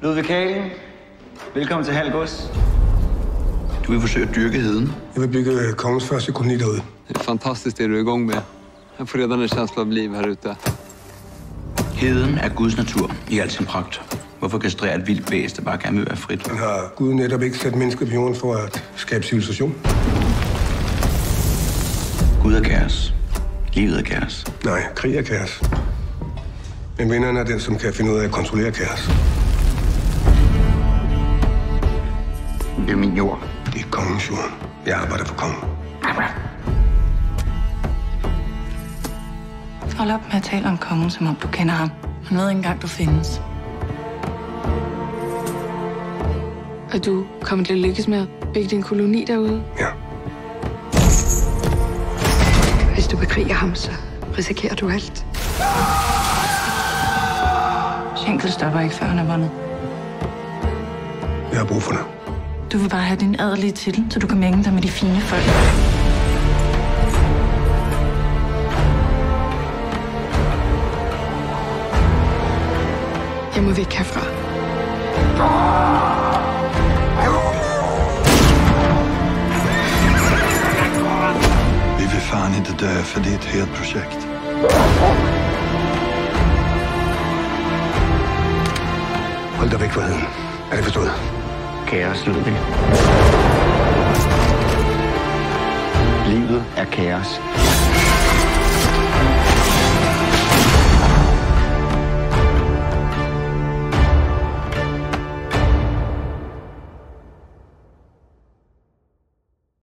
Ludvig Kagen, velkommen til Halgås. Du vil forsøge at dyrke heden. Jeg vil bygge kongens første koloni derude. Det er fantastisk, det du er i gang med. Jeg får redan en känsla av liv her ute. Heden er Guds natur i al sin pragt. Hvorfor kastrere et vildt væsen, der bare gerne vil være frit? Man har Gud netop ikke sat mennesker på jorden for at skabe civilisation. Gud er kaos. Livet er kaos. Nej, krig er kaos. Men vinderen er den, som kan finde ud af at kontrollere kaos. Det er min jord. Det er kongens jord. Jeg arbejder for kongen. Hold op med at tale om kongen, som om du kender ham. Han ved ikke engang, du findes. Og du kommer til at lykkes med at bygge din koloni derude? Ja. Hvis du bekriger ham, så risikerer du alt. Schenkel stopper ikke, før han er vundet. Jeg har brug for dig. Du vil bare have din adelige titel, så du kan mænge dig med de fine folk. Jeg må væk herfra. Vi vil fan inte dö för det är ett helt projekt. Hold dig væk fra heden. Er det forstået? Kaos, Ludvig. Livet er kaos.